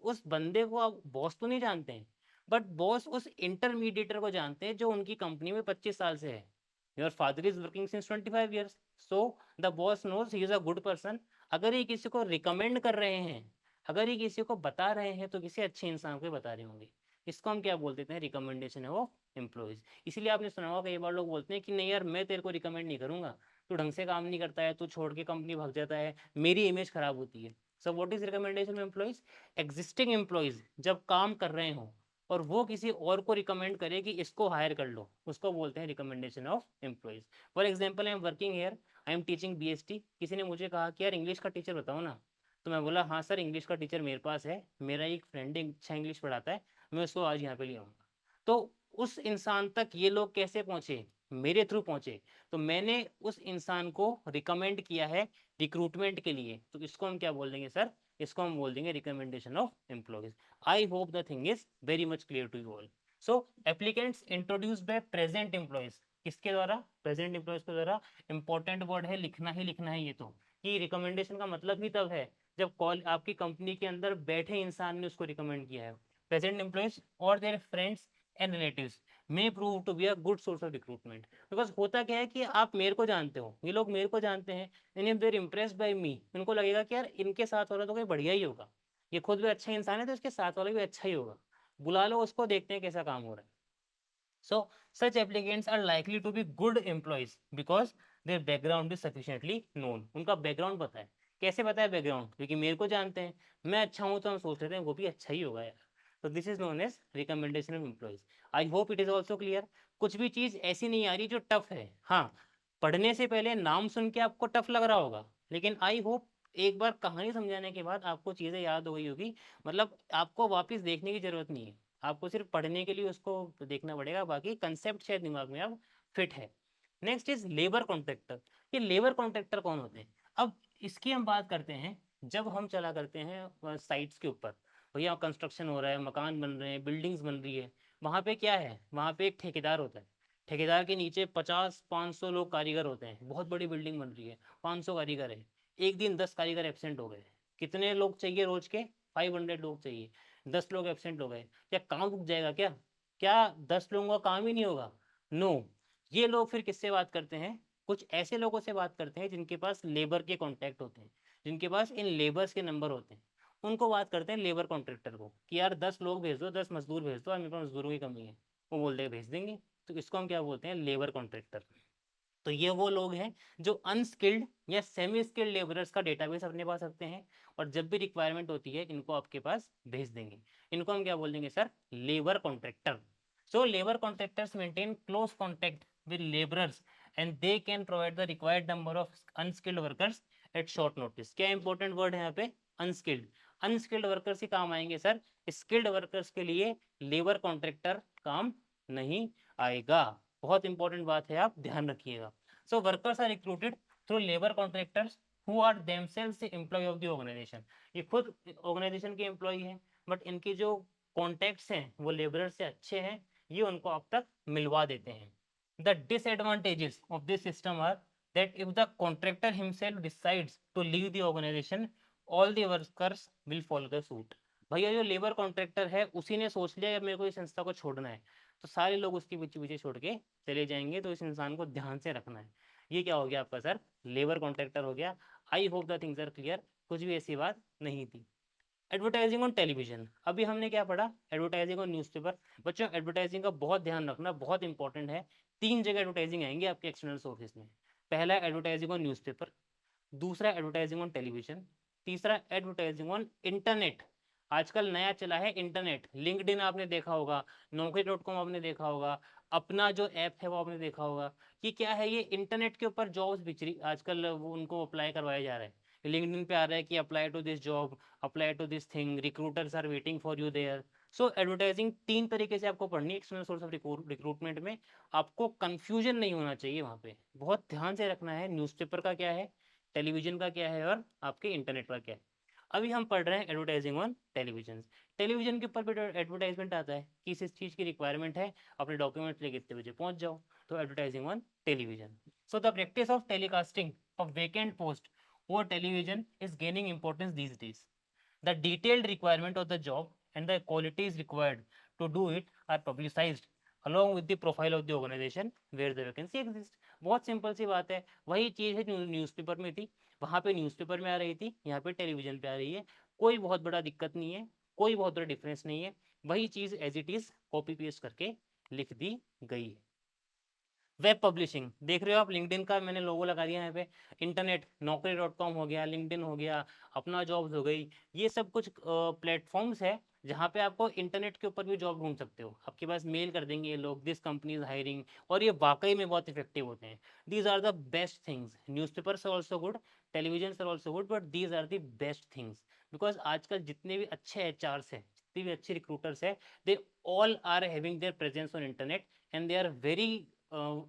उस बंदे को आप बॉस तो नहीं जानते हैं, बट बॉस उस इंटरमीडिएटर को जानते हैं जो उनकी कंपनी में 25 साल से है। Your father is working since 25 years, so the boss knows he is a good person. अगर ये किसी को रिकमेंड कर रहे हैं, अगर ये किसी को बता रहे हैं, तो किसी अच्छे इंसान को बता रहे होंगे। इसको हम क्या बोल देते हैं, रिकमेंडेशन है वो एम्प्लॉयज। इसलिए आपने सुना होगा कई बार लोग बोलते हैं कि नहीं यार मैं तेरे को रिकमेंड नहीं करूंगा, तू ढंग से काम नहीं करता है, तू छोड़ के कंपनी भाग जाता है, मेरी इमेज खराब होती है। So what is recommendation of employees, existing employees जब काम कर रहे हो और वो किसी और को रिकमेंड करे कि इसको हायर कर लो, उसको बोलते हैं recommendation of employees. For example I am working here, I am teaching BST, किसी ने मुझे कहा कि यार इंग्लिश का टीचर बताओ ना, तो मैं बोला हाँ सर इंग्लिश का टीचर मेरे पास है, मेरा एक फ्रेंड अच्छा इंग्लिश पढ़ाता है, मैं उसको आज यहाँ पे ले आऊँगा। तो उस इंसान तक ये लोग कैसे पहुंचे, मेरे थ्रू पहुंचे, तो मैंने उस इंसान को रिकमेंड किया है रिक्रूटमेंट के लिए, तो इसको हम क्या बोल देंगे सर, इसको हम बोल देंगे recommendation of employees. I hope the thing is very much clear to you all. So applicants introduced by present employees, किसके द्वारा, प्रेजेंट एम्प्लॉयज के द्वारा। इंपॉर्टेंट वर्ड है, लिखना ही लिखना है ये तो, कि रिकमेंडेशन का मतलब ही तब है जब कॉल आपकी कंपनी के अंदर बैठे इंसान ने उसको रिकमेंड किया है। प्रेजेंट एम्प्लॉयज और their friends and relatives may prove to be a good source of recruitment. Because होता क्या है कि आप मेरे को जानते हो, ये लोग मेरे को जानते हैं, and if they're impressed by me, उनको लगेगा कि यार इनके साथ वाला तो कोई बढ़िया ही होगा, ये खुद भी अच्छा इंसान है तो इसके साथ वाला भी अच्छा ही होगा, बुला लो उसको, देखते हैं कैसा काम हो रहा है। So such applicants are likely to be good employees because their background is sufficiently known. उनका बैकग्राउंड पता है। कैसे पता है बैकग्राउंड, क्योंकि मेरे को जानते हैं, मैं अच्छा हूं तो हम सोच लेते हैं वो भी अच्छा ही होगा यार। तो this is known as recommendation of employees. I hope it is also clear. कुछ भी चीज ऐसी नहीं आ रही जो टफ है, हाँ पढ़ने से पहले नाम सुन के आपको टफ लग रहा होगा, लेकिन आई होप एक बार कहानी समझाने के बाद आपको चीजें याद हो गई होगी, मतलब आपको वापस देखने की जरूरत नहीं है, आपको सिर्फ पढ़ने के लिए उसको देखना पड़ेगा, बाकी कंसेप्ट शायद दिमाग में अब फिट है। Next is labour contractor. ये लेबर कॉन्ट्रैक्टर कौन होते हैं, अब इसकी हम बात करते हैं जब हम चला करते हैं साइट्स के ऊपर, भैया कंस्ट्रक्शन हो रहा है, मकान बन रहे हैं, बिल्डिंग्स बन रही है, वहाँ पे क्या है, वहाँ पे एक ठेकेदार होता है, ठेकेदार के नीचे 50-500 लोग कारीगर होते हैं, बहुत बड़ी बिल्डिंग बन रही है, 500 कारीगर है, एक दिन 10 कारीगर एबसेंट हो गए, कितने लोग चाहिए रोज के, 500 लोग चाहिए, 10 लोग एबसेंट हो गए, क्या काम रुक जाएगा क्या, क्या 10 लोगों का काम ही नहीं होगा, नो। ये लोग फिर किससे बात करते हैं, कुछ ऐसे लोगों से बात करते हैं जिनके पास लेबर के कॉन्टैक्ट होते हैं, जिनके पास इन लेबर्स के नंबर होते हैं, उनको बात करते हैं लेबर कॉन्ट्रैक्टर को, कि यार 10 लोग भेज दो, 10 मजदूर भेज दो, मेरे पास मजदूरों की कमी है, वो बोल देगा भेज देंगे। तो इसको हम क्या बोलते हैं, लेबर कॉन्ट्रैक्टर। तो ये वो लोग हैं जो अनस्किल्ड या सेमी स्किल्ड लेबरर्स का डेटाबेस अपने पास रखते हैं, और जब भी रिक्वायरमेंट होती है इनको आपके पास भेज देंगे। इनको हम क्या बोल देंगे sir, labour contractor. So labour contractors maintain close contact with labourers and they can provide the required number of unskilled workers at short notice. क्या इंपॉर्टेंट वर्ड है यहाँ पे, अनस्किल्ड। अनस्किल्ड वर्कर्स ही काम आएंगे सर, स्किल्ड वर्कर्स के लिए labour contractor काम नहीं आएगा। बहुत इंपॉर्टेंट बात है, आप ध्यान रखिएगा। So workers are recruited through labour contractors who are themselves the employ of the organisation. ये खुद ऑर्गेनाइजेशन के एम्प्लॉय हैं, बट इनकी जो कॉन्टैक्ट्स हैं वो लेबरर से अच्छे हैं, ये उनको आप तक मिलवा देते हैं। The disadvantages of this system are that if the contractor himself decides to leave the organization, all the workers will follow the suit। भैया जो लेबर कॉन्ट्रैक्टर है उसी ने सोच लिया कि मेरे को इस संस्था को छोड़ना है, तो सारे लोग उसके पीछे पीछे छोड़ के चले जाएंगे, तो इस इंसान को ध्यान से रखना है। ये क्या हो गया आपका सर, लेबर कॉन्ट्रैक्टर हो गया। I hope the things are clear, कुछ भी ऐसी बात नहीं थी। एडवर्टाइजिंग ऑन टेलीविजन, अभी हमने क्या पढ़ा, एडवर्टाइजिंग ऑन न्यूज़पेपर। बच्चों एडवर्टाइजिंग का बहुत ध्यान रखना, बहुत इंपॉर्टेंट है। 3 जगह एडवर्टाइजिंग आएंगे आपके एक्सटर्नल सोर्सेज में। पहला एडवर्टाइजिंग ऑन न्यूज़पेपर, दूसरा एडवर्टाइजिंग ऑन टेलीविजन, तीसरा एडवर्टाइजिंग ऑन इंटरनेट। आजकल नया चला है इंटरनेट, लिंक्डइन आपने देखा होगा, नौकरी.com आपने देखा होगा, अपना जो ऐप है वो आपने देखा होगा कि क्या है, ये इंटरनेट के ऊपर जॉब्स बिच रही आजकल, वो उनको अप्लाई करवाया जा रहा है। लिंक्डइन पे आ रहा है कि apply to this job, apply to this thing, recruiters are waiting for you there. So advertising 3 तरीके से आपको पढ़नी है एक्सटर्नल सोर्स ऑफ रिक्रूटमेंट में। आपको कंफ्यूजन नहीं होना चाहिए वहाँ पे, बहुत ध्यान से रखना है न्यूज़पेपर का क्या है, टेलीविजन का क्या है, और आपके इंटरनेट का क्या है। अभी हम पढ़ रहे हैं एडवर्टाइजिंग ऑन टेलीविजन। टेलीविजन के ऊपर भी एडवर्टाइजमेंट आता है कि इस चीज़ की रिक्वायरमेंट है, अपने डॉक्यूमेंट लेके इतने बजे पहुंच जाओ, तो advertising on television. So the practice of telecasting of vacant post over television is gaining importance these days. The detailed requirement of the job and the qualities required to do it are publicized along with the profile of the organization where the vacancy exists. बहुत simple सी बात है, वही चीज़ है newspaper में थी, वहाँ पे newspaper में आ रही थी, यहाँ पे टेलीविजन पे आ रही है। कोई बहुत बड़ा दिक्कत नहीं है, कोई बहुत बड़ा डिफरेंस नहीं है, वही चीज़ as it is copy paste करके लिख दी गई है। वेब पब्लिशिंग देख रहे हो आप, लिंक्डइन का मैंने लोगो लगा दिया यहाँ पे। इंटरनेट naukri.com हो गया, लिंक्डइन हो गया, अपना जॉब्स हो गई, ये सब कुछ प्लेटफॉर्म्स है जहाँ पे आपको इंटरनेट के ऊपर भी जॉब ढूंढ सकते हो। आपके पास मेल कर देंगे ये लोग, दिस कंपनी इज हायरिंग, और ये वाकई में बहुत इफेक्टिव होते हैं। These are the best things. Newspapers are also good, television are also good, but these are the best things. Because आजकल जितने भी अच्छे एचआर्स है, जितने भी अच्छे रिक्रूटर्स है, they all are having their presence on internet, and they are very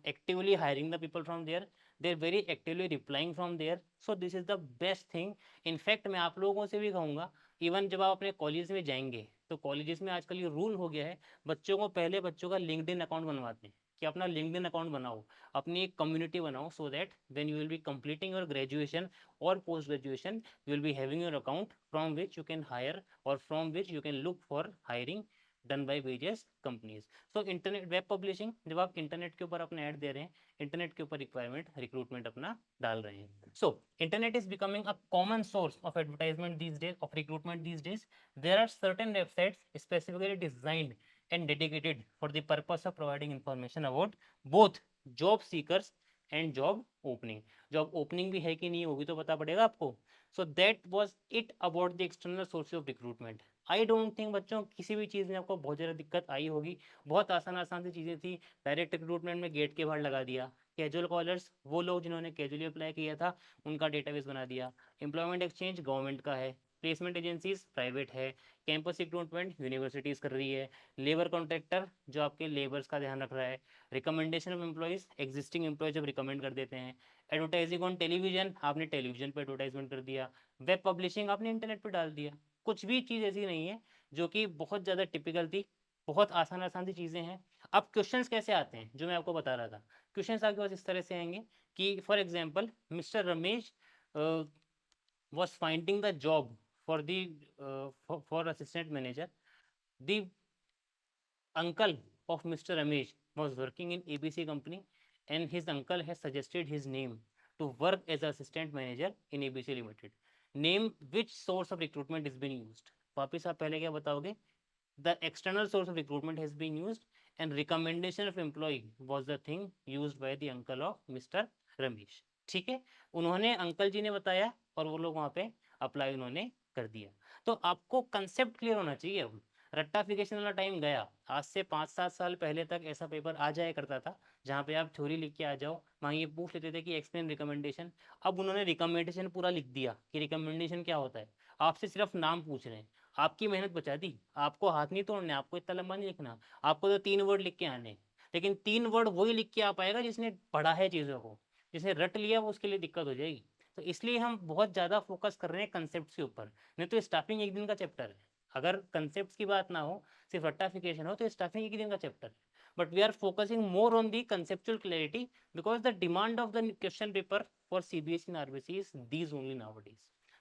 actively hiring the people from there, they're very actively replying from there. So this is the best thing. In fact मैं आप लोगों से भी कहूँगा, even जब आप अपने college में जाएंगे तो कॉलेजेस में आजकल ये रूल हो गया है, बच्चों को पहले बच्चों का लिंक्डइन अकाउंट बनवाते हैं कि अपना लिंक्डइन अकाउंट बनाओ, अपनी एक कम्युनिटी बनाओ, so that when you will be completing your graduation और post graduation, you will be having your account from which you can hire or from which you can look for hiring done by various companies. So internet web publishing, जब आप internet के ऊपर अपना add दे रहे हैं, internet के ऊपर requirement recruitment अपना डाल रहे हैं। So internet is becoming a common source of advertisement these days, of recruitment these days. There are certain websites specifically designed and dedicated for the purpose of providing information about both job seekers and job opening. job opening भी है कि नहीं, होगी तो पता पड़ेगा आपको। so that was it about the external sources of recruitment. I don't think बच्चों किसी भी चीज़ में आपको बहुत ज़्यादा दिक्कत आई होगी, बहुत आसान आसान सी चीज़ें थी। डायरेक्ट रिक्रूटमेंट में गेट के बाहर लगा दिया, कैजुअल कॉलर्स वो लोग जिन्होंने कैजुअली अप्लाई किया था उनका डेटाबेस बना दिया, एम्प्लॉयमेंट एक्सचेंज गवर्नमेंट का है, प्लेसमेंट एजेंसीज प्राइवेट है, कैंपस रिक्रूटमेंट यूनिवर्सिटीज़ कर रही है, लेबर कॉन्ट्रैक्टर जो आपके लेबर्स का ध्यान रख रहा है, recommendation of employees existing employees जब रिकमेंड कर देते हैं, एडवर्टाइजिंग ऑन टेलीविजन आपने टेलीविजन पर एडवर्टाइजमेंट कर दिया, वेब पब्लिशिंग आपने इंटरनेट पर डाल दिया। कुछ भी चीज़ ऐसी नहीं है जो कि बहुत ज़्यादा टिपिकल थी, बहुत आसान आसान सी चीज़ें हैं। अब क्वेश्चंस कैसे आते हैं जो मैं आपको बता रहा था, क्वेश्चंस आपके पास इस तरह से आएंगे कि for example mister Ramesh was finding the job for the for assistant manager. The uncle of Mr. Ramesh was working in ABC company, and his uncle has suggested his name to work as assistant manager in ABC Limited. Name which source of recruitment is being used. वापिस आप पहले क्या बताओगे? The external source of recruitment has been used, and recommendation of employee was the thing used by the uncle of Mr. Ramesh. ठीक है, उन्होंने uncle जी ने बताया और वो लोग वहाँ पे अप्लाई उन्होंने कर दिया। तो आपको कंसेप्ट क्लियर होना चाहिए। अब रट्टाफिकेशन वाला टाइम गया। आज से 5-7 साल पहले तक ऐसा पेपर आ जाया करता था जहाँ पे आप थ्योरी लिख के आ जाओ, वहाँ ये पूछ लेते थे कि एक्सप्लेन रिकमेंडेशन। अब उन्होंने रिकमेंडेशन पूरा लिख दिया कि रिकमेंडेशन क्या होता है। आपसे सिर्फ नाम पूछ रहे हैं, आपकी मेहनत बचा दी। आपको हाथ नहीं तोड़ने, आपको इतना लंबा नहीं लिखना, आपको तो 3 वर्ड लिख के आने। लेकिन 3 वर्ड वही लिख के आ पाएगा जिसने पढ़ा है चीज़ों को, जिसने रट लिया वो उसके लिए दिक्कत हो जाएगी। तो इसलिए हम बहुत ज़्यादा फोकस कर रहे हैं कंसेप्ट के ऊपर। नहीं तो स्टाफिंग एक दिन का चैप्टर है। अगर कंसेप्ट की बात ना हो, सिर्फ रट्टाफिकेशन हो, तो स्टाफिंग एक दिन का चैप्टर है। But we are focusing more on the conceptual clarity because the demand of the question paper for CBSE and RBC is these only nowadays.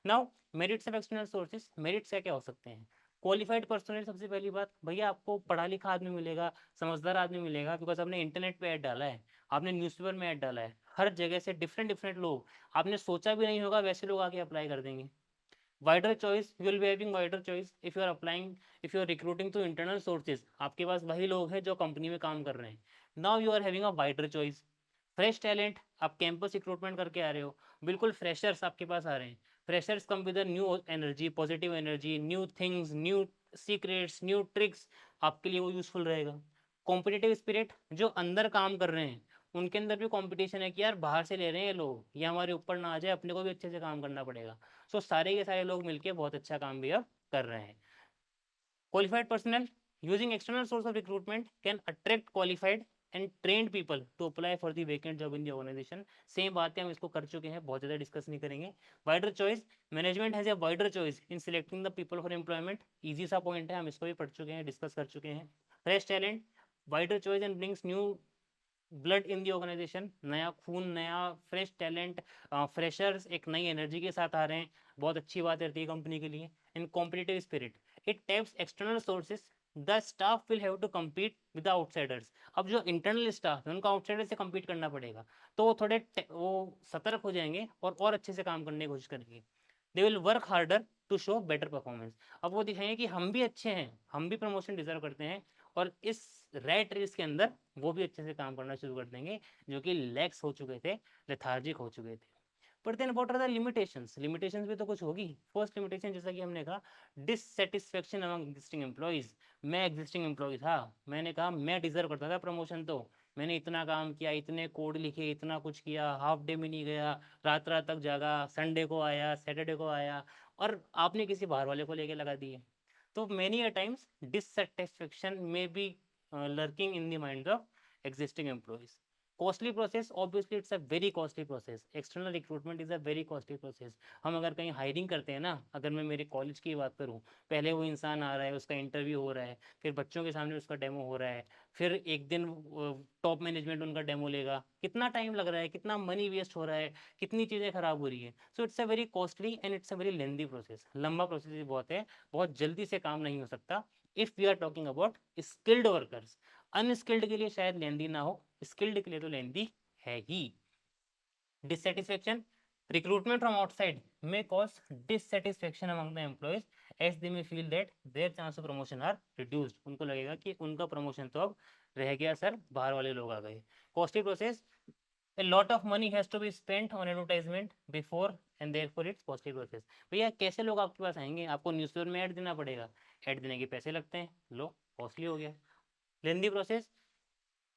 Now merits of external sources, merits क्या क्या हो सकते हैं? Qualified personal, सबसे पहली बात भैया आपको पढ़ा लिखा आदमी मिलेगा, समझदार आदमी मिलेगा, बिकॉज आपने इंटरनेट पे ऐड डाला है, आपने न्यूज़पेपर में ऐड डाला है, हर जगह से डिफरेंट डिफरेंट लोग, आपने सोचा भी नहीं होगा वैसे लोग आके अप्लाई कर देंगे। Wider choice, you will be having wider choice if you are applying, if you are recruiting to internal sources, आपके पास वही लोग हैं जो कंपनी में काम कर रहे हैं। Now you are having a wider choice. Fresh talent, आप कैंपस रिक्रूटमेंट करके आ रहे हो, बिल्कुल फ्रेशर्स आपके पास आ रहे हैं। Freshers come with new energy, positive energy, new things, new secrets, new tricks, आपके लिए वो यूजफुल रहेगा। कॉम्पिटिटिव स्पिरिट, जो अंदर काम कर रहे हैं उनके अंदर भी कंपटीशन है कि यार बाहर से ले रहे हैं ये लोग, ये हमारे ऊपर ना आ जाए, अपने को भी अच्छे से काम करना पड़ेगा। सो सारे के सारे लोग मिलके बहुत अच्छा काम भी अब कर रहे हैं। Qualified personal using external source of recruitment can attract qualified and trained people to apply for the vacant job in the organization। Same बातें हम इसको कर चुके हैं, बहुत ज़्यादा डिस्कस नहीं करेंगे। Wider choice, management has a wider choice in selecting the people for employment. Easy सा पॉइंट है, हम इसको भी पढ़ चुके हैं, डिस्कस कर चुके हैं। Fresh talent, wider choice and brings new blood in the organization. नया खून, नया फ्रेश टैलेंट, फ्रेशर्स एक नई एनर्जी के साथ आ रहे हैं, बहुत अच्छी बात रहती है कंपनी के लिए। In competitive spirit, it taps external sources, the staff will have to compete with outsiders. अब जो इंटरनल स्टाफ है उनको आउटसाइडर से कम्पीट करना पड़ेगा, तो वो थोड़े वो सतर्क हो जाएंगे और अच्छे से काम करने की कोशिश करेंगे। They will work harder to show better performance. अब वो दिखाएंगे कि हम भी अच्छे हैं, हम भी प्रमोशन डिजर्व करते हैं, और इस रैट रेस के अंदर वो भी अच्छे से काम करना शुरू कर देंगे, जो कि लैक्स हो चुके थे, लेथार्जिक हो चुके थे। But then what are the limitations? Limitations भी तो कुछ होगी। फर्स्ट लिमिटेशन, जैसा कि हमने कहा, डिससेटिस्फेक्शन अमंग एग्जिस्टिंग एम्प्लॉइज। मैं एग्जिस्टिंग एम्प्लॉय था, मैंने कहा मैं डिजर्व करता था प्रमोशन, तो मैंने इतना काम किया, इतने कोड लिखे, इतना कुछ किया, हाफ डे में नहीं गया, रात रात तक जागा, संडे को आया, सैटरडे को आया, और आपने किसी बाहर वाले को लेके लगा दिए। तो many a times dissatisfaction may be lurking in the minds of existing employees. Costly process, obviously it's a very costly process. External recruitment is a very costly process. हम अगर कहीं हायरिंग करते हैं ना, अगर मैं मेरे कॉलेज की बात करूँ, पहले वो इंसान आ रहा है, उसका इंटरव्यू हो रहा है, फिर बच्चों के सामने उसका डेमो हो रहा है, फिर एक दिन टॉप मैनेजमेंट उनका डेमो लेगा, कितना टाइम लग रहा है, कितना मनी वेस्ट हो रहा है, कितनी चीज़ें खराब हो रही है। So it's a very costly and it's a very lengthy process, लंबा प्रोसेस भी बहुत है, बहुत जल्दी से काम नहीं हो सकता। If we are talking about skilled workers, unskilled के लिए शायद लेंदी ना हो, स्किल्ड के लिए तो लेंदी है ही। Dissatisfaction, recruitment from outside may cause dissatisfaction among the employees as they may feel that their chance of promotion are reduced। उनको लगेगा कि उनका प्रमोशन तो अब रह गया सर, बाहर वाले लोग आ गए। Costly process, a lot of money has to be spent on advertisement before and therefore it's costly process। भैया कैसे लोग आपके पास आएंगे? आपको न्यूज़पेपर में ऐड देना पड़ेगा, ऐड देने के पैसे लगते हैं, लो कॉस्टली हो गया। Lengthy process,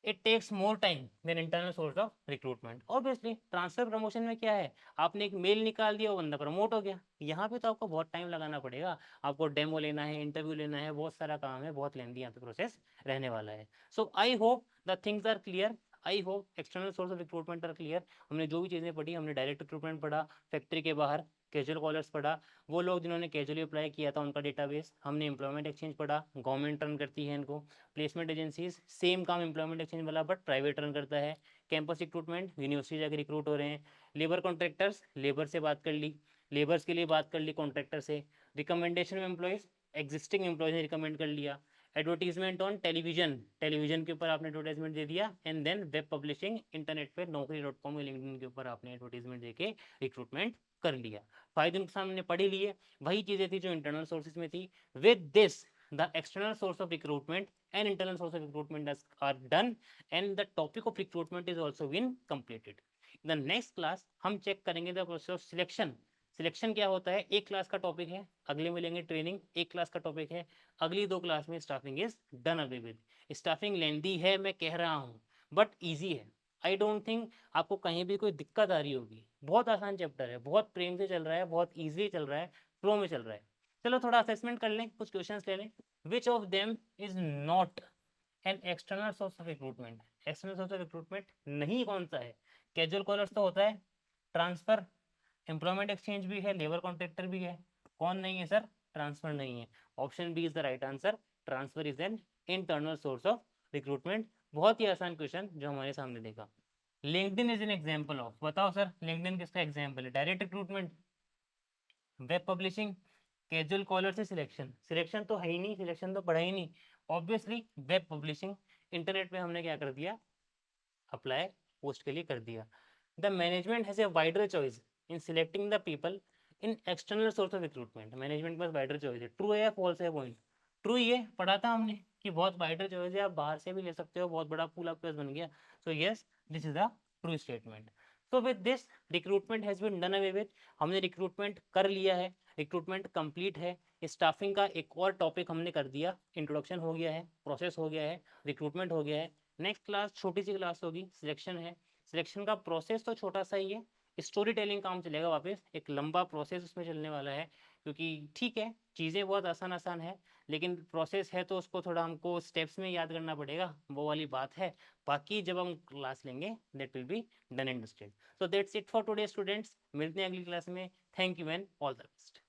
it takes more time than internal source of recruitment. Obviously transfer promotion में क्या है, आपने एक मेल निकाल दिया, वो बंदा प्रमोट हो गया। यहाँ पे तो आपको बहुत टाइम लगाना पड़ेगा, आपको डेमो लेना है, इंटरव्यू लेना है, बहुत सारा काम है, बहुत लेंदी यहाँ पे प्रोसेस रहने वाला है। So I hope the things are clear, I hope external source of recruitment are clear. हमने जो भी चीज़ें पढ़ी, हमने डायरेक्ट रिक्रूटमेंट पढ़ा, फैक्ट्री के बाहर कैजुअल कॉलर्स पढ़ा, वो लोग जिन्होंने कैजुअली अप्लाई किया था उनका डेटाबेस, हमने एम्प्लॉयमेंट एक्सचेंज पढ़ा, गवर्नमेंट रन करती है इनको। प्लेसमेंट एजेंसीज, सेम काम एम्प्लॉयमेंट एक्सचेंज वाला बट प्राइवेट रन करता है। कैंपस रिक्रूटमेंट, यूनिवर्सिटी जाकर रिक्रूट हो रहे हैं। लेबर कॉन्ट्रैक्टर्स, लेबर से बात कर ली, लेबर्स के लिए बात कर ली कॉन्ट्रैक्टर से। रिकमेंडेशन में एम्प्लॉयज़, एग्जिस्टिंग एम्प्लॉयज़ ने रिकमेंड कर लिया। एडवर्टीजमेंट ऑन टेलीविजन, टेलीविजन के ऊपर आपने एडवर्टाइजमेंट दे दिया। And then web publishing, internet पे naukri.com या लिंक्डइन के ऊपर आपने एडवर्टीजमेंट देके रिक्रूटमेंट कर लिया। फायदे नुकसान हमने पढ़ ही लिए, वही चीज़ें थी जो इंटरनल सोर्सेज में थी। With this the external source of recruitment and internal source of recruitment are done and the topic of recruitment is also been completed। in the next class हम चेक करेंगे the process of selection। Selection क्या होता है, एक class का topic है, अगले में लेंगे ट्रेनिंग, एक क्लास का टॉपिक है, अगली दो क्लास में staffing is done away with. Staffing lengthy है मैं कह रहा हूँ, बट ईजी है। आई डोंट थिंक आपको कहीं भी कोई दिक्कत आ रही होगी, बहुत आसान चैप्टर है, बहुत प्रेम से चल रहा है, बहुत ईजी चल रहा है, फ्लो में चल रहा है। चलो थोड़ा असेसमेंट कर लें, कुछ क्वेश्चंस ले लें। Which of them is not an external source of recruitment? External source of recruitment नहीं कौन सा है? कैजुअल कॉलर्स तो होता है, ट्रांसफर, एम्प्लॉयमेंट एक्सचेंज भी है, लेबर कॉन्ट्रैक्टर भी है। कौन नहीं है सर? ट्रांसफर नहीं है। Option B is the right answer, transfer is an internal source of recruitment. बहुत ही आसान क्वेश्चन जो हमारे सामने देखा। LinkedIn is an example of, बताओ सर लिंक्डइन किसका एग्जाम्पल है? Direct recruitment, web publishing, casual caller से सिलेक्शन। सिलेक्शन तो है ही नहीं, सिलेक्शन तो पढ़ा ही नहीं। ऑब्वियसली वेब पब्लिशिंग, इंटरनेट पे हमने क्या कर दिया, अप्लाई पोस्ट के लिए कर दिया। The management has a wider choice in selecting the people in external source of recruitment. Management के पास वाइडर चॉइस है। ट्रू है या फॉल्स है पॉइंट? ट्रू ही है, पढ़ा था हमने कि बहुत वाइडर चॉइस है, आप बाहर से भी ले सकते हो, बहुत बड़ा पूल आपके पास बन गया। So yes, this is the true statement. So with this recruitment has been done away with, हमने रिक्रूटमेंट कर लिया है, रिक्रूटमेंट कंप्लीट है। स्टाफिंग का एक और टॉपिक हमने कर दिया, इंट्रोडक्शन हो गया है, प्रोसेस हो गया है, रिक्रूटमेंट हो गया है। नेक्स्ट क्लास छोटी सी क्लास होगी, सिलेक्शन है। सिलेक्शन का प्रोसेस तो छोटा सा ही है, स्टोरी टेलिंग काम चलेगा वापस, एक लंबा प्रोसेस उसमें चलने वाला है, क्योंकि ठीक है चीज़ें बहुत आसान आसान है, लेकिन प्रोसेस है तो उसको थोड़ा हमको स्टेप्स में याद करना पड़ेगा, वो वाली बात है। बाकी जब हम क्लास लेंगे that will be done and dusted. So that's it for today students, मिलते हैं अगली क्लास में। Thank you and all the best.